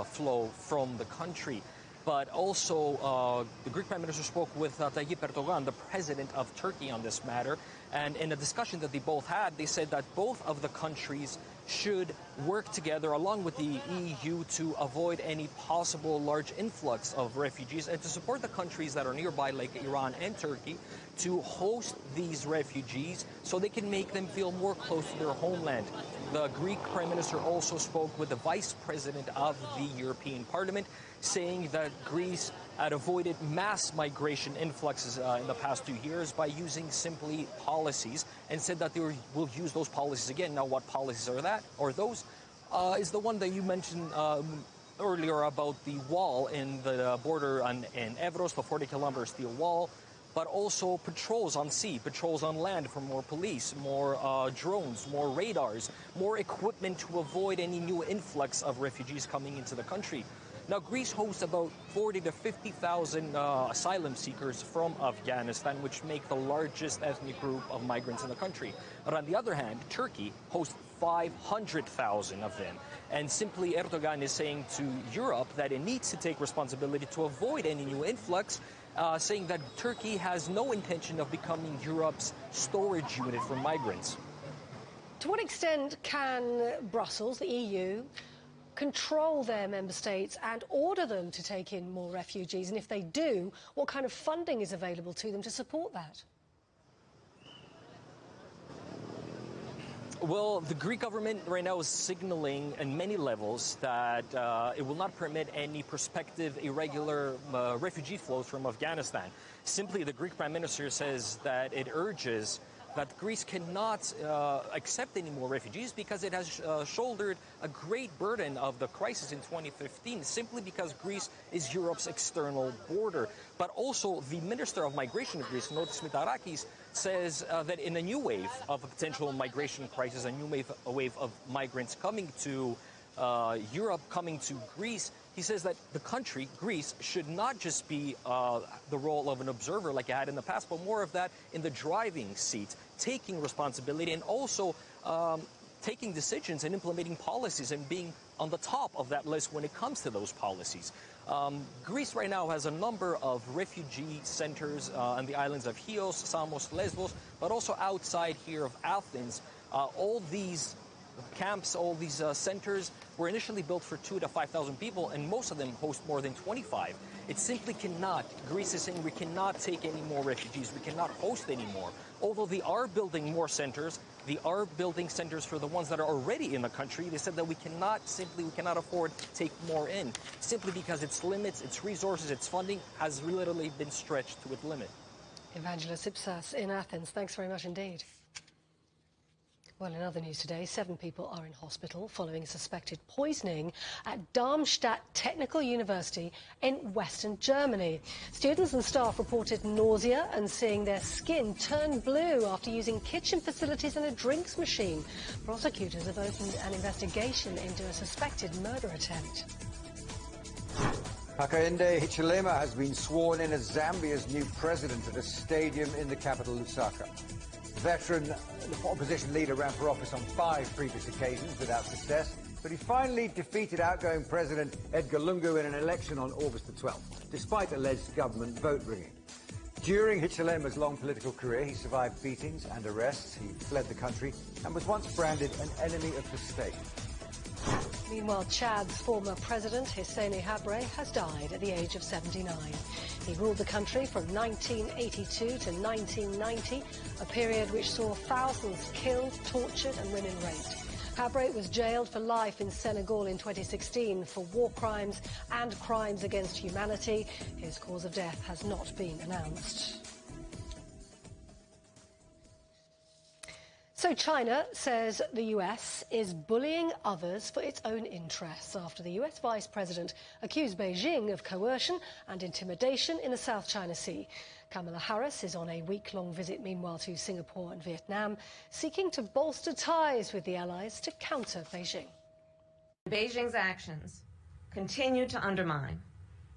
S8: flow from the country. But also, the Greek Prime Minister spoke with Tayyip Erdogan, the president of Turkey, on this matter. And in a discussion that they both had, they said that both of the countries should work together along with the EU to avoid any possible large influx of refugees and to support the countries that are nearby, like Iran and Turkey, to host these refugees so they can make them feel more close to their homeland. The Greek Prime Minister also spoke with the Vice President of the European Parliament, saying that Greece had avoided mass migration influxes in the past 2 years by using simply policies, and said that they will use those policies again. Now, what policies are that, or those? Is the one that you mentioned earlier about the wall in the border in Evros, the 40-kilometer steel wall, but also patrols on sea, patrols on land for more police, more drones, more radars, more equipment to avoid any new influx of refugees coming into the country. Now, Greece hosts about 40 to 50,000 asylum seekers from Afghanistan, which make the largest ethnic group of migrants in the country. But on the other hand, Turkey hosts 500,000 of them. And simply Erdogan is saying to Europe that it needs to take responsibility to avoid any new influx, saying that Turkey has no intention of becoming Europe's storage unit for migrants.
S3: To what extent can Brussels, the EU, control their member states and order them to take in more refugees? And if they do, what kind of funding is available to them to support that?
S8: Well, the Greek government right now is signaling in many levels that it will not permit any prospective irregular refugee flows from Afghanistan. Simply, the Greek Prime Minister says that it urges that Greece cannot accept any more refugees because it has shouldered a great burden of the crisis in 2015, simply because Greece is Europe's external border. But also, the Minister of Migration of Greece, Notis Mitarakis, says that in a new wave of a potential migration crisis, a new wave of migrants coming to Europe, coming to Greece, he says that the country, Greece, should not just be the role of an observer like it had in the past, but more of that in the driving seat, taking responsibility and also taking decisions and implementing policies and being on the top of that list when it comes to those policies. Greece right now has a number of refugee centers on the islands of Chios, Samos, Lesbos, but also outside here of Athens. All these camps, all these centers were initially built for 2,000 to 5,000 people, and most of them host more than 25. It simply cannot. Greece is saying we cannot take any more refugees. We cannot host any more. Although they are building more centers, they are building centers for the ones that are already in the country. They said that we cannot afford to take more in, simply because its limits, its resources, its funding has literally been stretched to its limit.
S3: Evangelos Ipsas in Athens, thanks very much indeed. Well, in other news today, 7 people are in hospital following suspected poisoning at Darmstadt Technical University in Western Germany. Students and staff reported nausea and seeing their skin turn blue after using kitchen facilities and a drinks machine. Prosecutors have opened an investigation into a suspected murder attempt.
S2: Hakainde Hichilema has been sworn in as Zambia's new president at a stadium in the capital, Lusaka. Veteran opposition leader ran for office on 5 previous occasions without success, but he finally defeated outgoing President Edgar Lungu in an election on August the 12th, despite alleged government vote rigging. During Hichilema's long political career, he survived beatings and arrests. He fled the country and was once branded an enemy of the state.
S3: Meanwhile, Chad's former president, Hissène Habré, has died at the age of 79. He ruled the country from 1982 to 1990, a period which saw thousands killed, tortured and women raped. Habré was jailed for life in Senegal in 2016 for war crimes and crimes against humanity. His cause of death has not been announced. So China says the US is bullying others for its own interests after the US Vice President accused Beijing of coercion and intimidation in the South China Sea. Kamala Harris is on a week-long visit, meanwhile, to Singapore and Vietnam, seeking to bolster ties with the allies to counter Beijing.
S9: Beijing's actions continue to undermine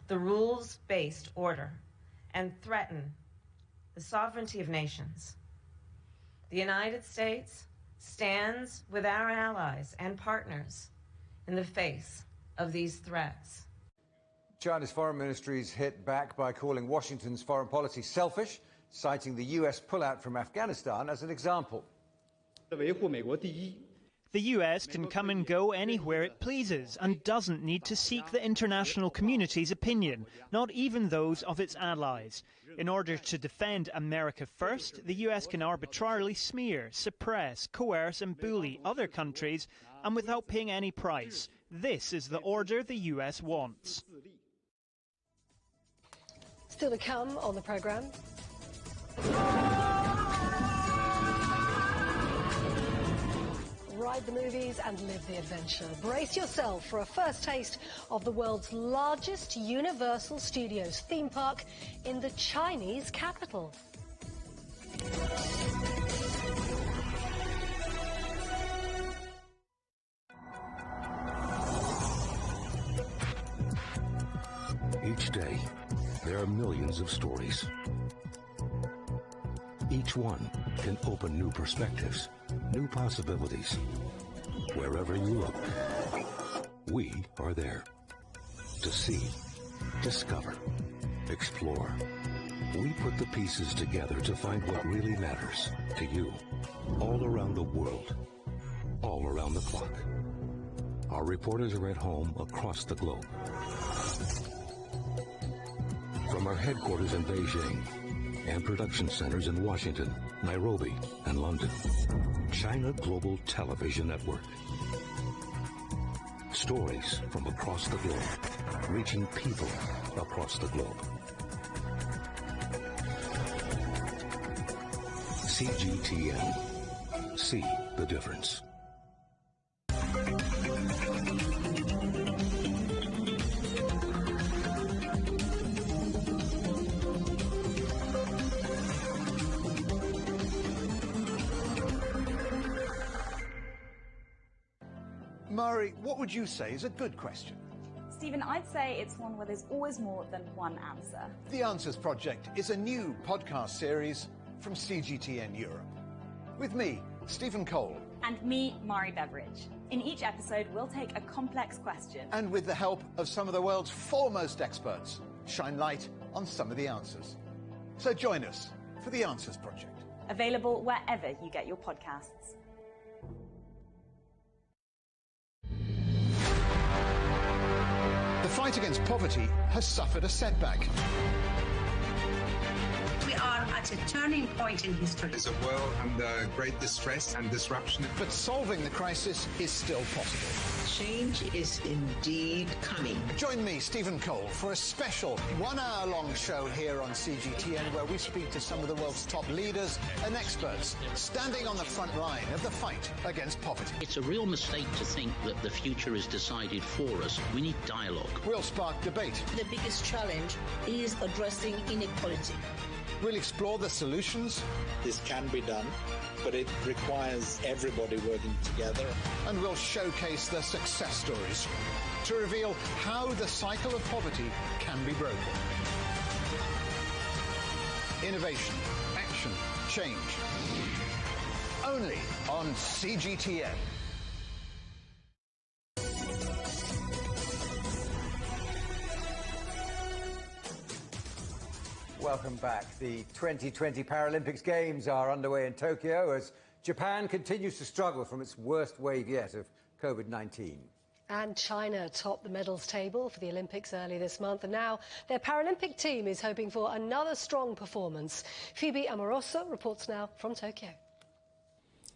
S9: the rules-based order and threaten the sovereignty of nations. The United States stands with our allies and partners in the face of these threats.
S2: China's foreign ministry is hit back by calling Washington's foreign policy selfish, citing the US pullout from Afghanistan as an example.
S11: The US can come and go anywhere it pleases and doesn't need to seek the international community's opinion, not even those of its allies. In order to defend America first, the US can arbitrarily smear, suppress, coerce and bully other countries, and without paying any price. This is the order the US wants.
S3: Still to come on the programme. Ride the movies and live the adventure. Brace yourself for a first taste of the world's largest Universal Studios theme park in the Chinese capital.
S12: Each day, there are millions of stories. Each one can open new perspectives, new possibilities. Wherever you look, we are there. To see, discover, explore. We put the pieces together to find what really matters to you. All around the world, all around the clock. Our reporters are at home across the globe. From our headquarters in Beijing and production centers in Washington, Nairobi, and London, China Global Television Network. Stories from across the globe, reaching people across the globe. CGTN. See the difference.
S10: Mari, what would you say is a good question?
S13: Stephen, I'd say it's one where there's always more than one answer.
S10: The Answers Project is a new podcast series from CGTN Europe. With me, Stephen Cole.
S13: And me, Mari Beveridge. In each episode, we'll take a complex question.
S10: And with the help of some of the world's foremost experts, shine light on some of the answers. So join us for The Answers Project.
S13: Available wherever you get your podcasts.
S10: The fight against poverty has suffered a setback.
S14: We are at a turning point in history.
S15: It's a world under great distress and disruption.
S10: But solving the crisis is still possible.
S14: Change is indeed coming.
S10: Join me, Stephen Cole, for a special 1 hour-long show here on CGTN where we speak to some of the world's top leaders and experts standing on the front line of the fight against poverty.
S16: It's a real mistake to think that the future is decided for us. We need dialogue.
S10: We'll spark debate.
S14: The biggest challenge is addressing inequality.
S10: We'll explore the solutions.
S17: This can be done, but it requires everybody working together.
S10: And we'll showcase the success stories to reveal how the cycle of poverty can be broken. Innovation, action, change. Only on CGTN.
S2: Welcome back. The 2020 Paralympics Games are underway in Tokyo as Japan continues to struggle from its worst wave yet of COVID-19.
S3: And China topped the medals table for the Olympics early this month, and now their Paralympic team is hoping for another strong performance. Phoebe Amoroso reports now from Tokyo.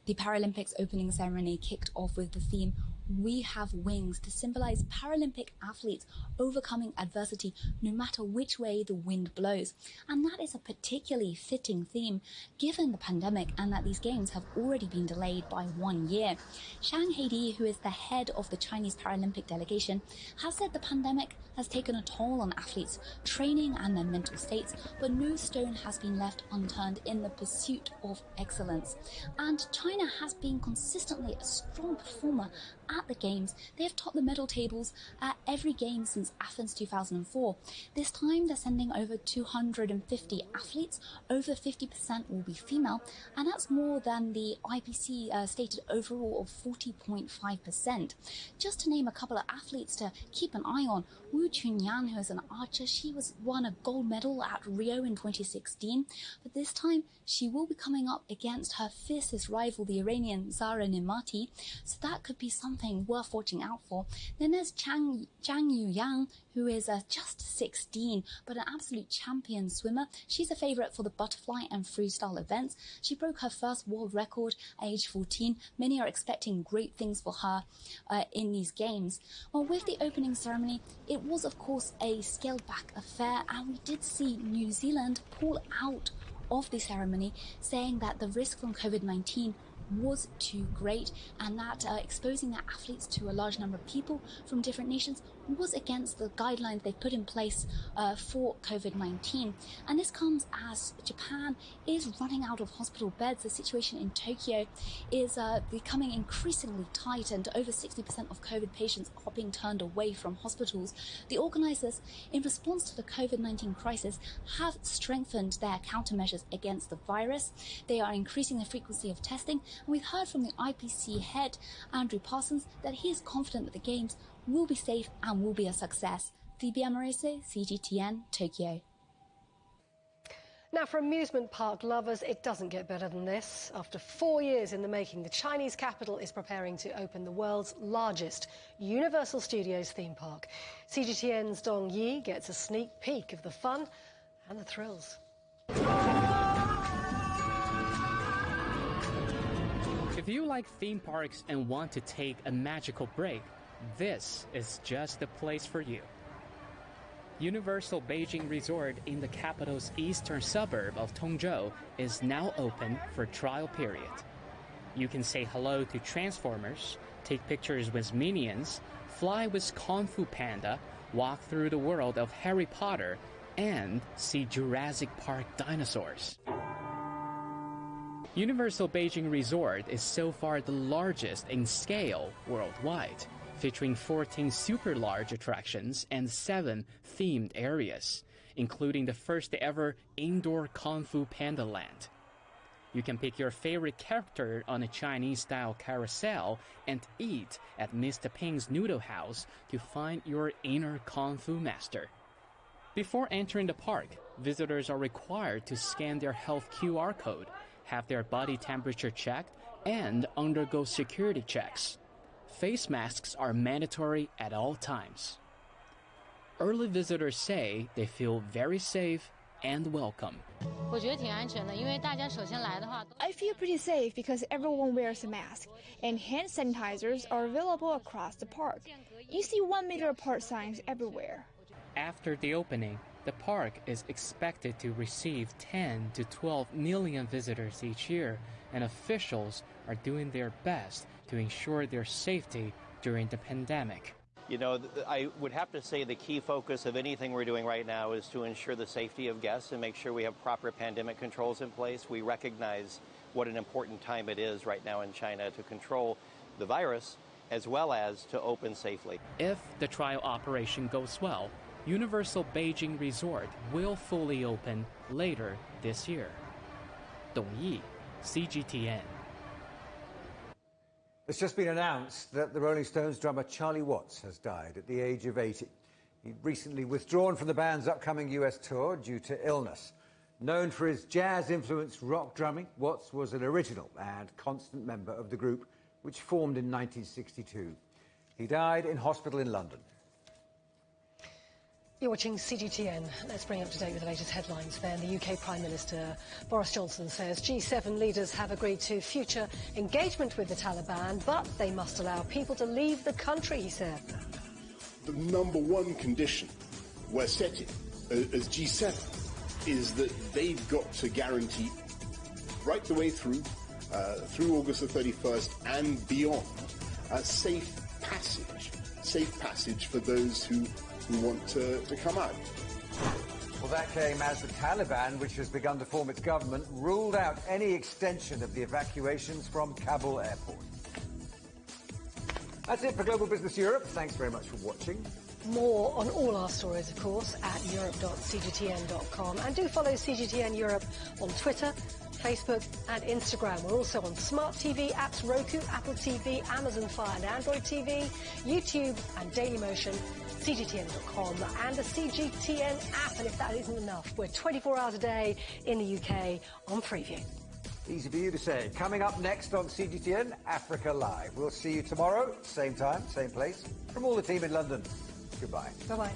S27: The Paralympics opening ceremony kicked off with the theme "We Have Wings" to symbolize Paralympic athletes overcoming adversity no matter which way the wind blows. And that is a particularly fitting theme given the pandemic and that these games have already been delayed by 1 year. Zhang Heidi, who is the head of the Chinese Paralympic delegation, has said the pandemic has taken a toll on athletes' training and their mental states, but no stone has been left unturned in the pursuit of excellence. And China has been consistently a strong performer at the Games. They have topped the medal tables at every game since Athens 2004. This time they're sending over 250 athletes. Over 50% will be female, and that's more than the IPC stated overall of 40.5%. Just to name a couple of athletes to keep an eye on, Wu Chunyan, who is an archer, she won a gold medal at Rio in 2016, but this time she will be coming up against her fiercest rival, the Iranian Zara Nemati, so that could be something something worth watching out for. Then there's Zhang Yuyang, who is just 16, but an absolute champion swimmer. She's a favourite for the butterfly and freestyle events. She broke her first world record at age 14. Many are expecting great things for her in these games. Well, with the opening ceremony, it was, of course, a scaled-back affair, and we did see New Zealand pull out of the ceremony, saying that the risk from COVID-19 was too great and that exposing their athletes to a large number of people from different nations was against the guidelines they put in place for COVID-19. And this comes as Japan is running out of hospital beds. The situation in Tokyo is becoming increasingly tight, and over 60% of COVID patients are being turned away from hospitals. The organizers, in response to the COVID-19 crisis, have strengthened their countermeasures against the virus. They are increasing the frequency of testing, and we've heard from the IPC head, Andrew Parsons, that he is confident that the Games will be safe and will be a success. Phoebe Amorese, CGTN, Tokyo.
S3: Now, for amusement park lovers, it doesn't get better than this. After 4 years in the making, the Chinese capital is preparing to open the world's largest Universal Studios theme park. CGTN's Dong Yi gets a sneak peek of the fun and the thrills.
S18: If you like theme parks and want to take a magical break, this is just the place for you. Universal Beijing Resort in the capital's eastern suburb of Tongzhou is now open for trial period. You can say hello to Transformers, take pictures with Minions, fly with Kung Fu Panda, walk through the world of Harry Potter, and see Jurassic Park dinosaurs. Universal Beijing Resort is so far the largest in scale worldwide, featuring 14 super large attractions and 7 themed areas, including the first ever indoor Kung Fu Panda Land. You can pick your favorite character on a Chinese-style carousel and eat at Mr. Ping's Noodle House to find your inner Kung Fu master. Before entering the park, visitors are required to scan their health QR code, have their body temperature checked, and undergo security checks. Face masks are mandatory at all times. Early visitors say they feel very safe and welcome.
S19: I feel pretty safe because everyone wears a mask, and hand sanitizers are available across the park. You see 1 meter apart signs everywhere.
S18: After the opening, the park is expected to receive 10 to 12 million visitors each year, and officials are doing their best to ensure their safety during the pandemic.
S20: You know, I would have to say the key focus of anything we're doing right now is to ensure the safety of guests and make sure we have proper pandemic controls in place. We recognize what an important time it is right now in China to control the virus as well as to open safely.
S18: If the trial operation goes well, Universal Beijing Resort will fully open later this year. Dong Yi, CGTN.
S2: It's just been announced that the Rolling Stones drummer Charlie Watts has died at the age of 80. He'd recently withdrawn from the band's upcoming US tour due to illness. Known for his jazz-influenced rock drumming, Watts was an original and constant member of the group, which formed in 1962. He died in hospital in London.
S3: You're watching CGTN. Let's bring you up to date with the latest headlines then. The UK Prime Minister Boris Johnson says G7 leaders have agreed to future engagement with the Taliban, but they must allow people to leave the country, he said.
S21: The number one condition we're setting as G7 is that they've got to guarantee right the way through August the 31st and beyond, safe passage for those who want to come out.
S2: Well, that came as the Taliban, which has begun to form its government, ruled out any extension of the evacuations from Kabul airport. That's it for Global Business Europe. Thanks very much for watching.
S3: More on all our stories, of course, at europe.cgtn.com. And do follow CGTN Europe on Twitter, Facebook and Instagram. We're also on smart TV apps, Roku, Apple TV, Amazon Fire and Android TV, YouTube and Dailymotion, CGTN.com and the CGTN app. And if that isn't enough, we're 24 hours a day in the UK on Freeview.
S2: Easy for you to say. Coming up next on CGTN Africa Live. We'll see you tomorrow, same time, same place. From all the team in London, goodbye.
S3: Bye-bye.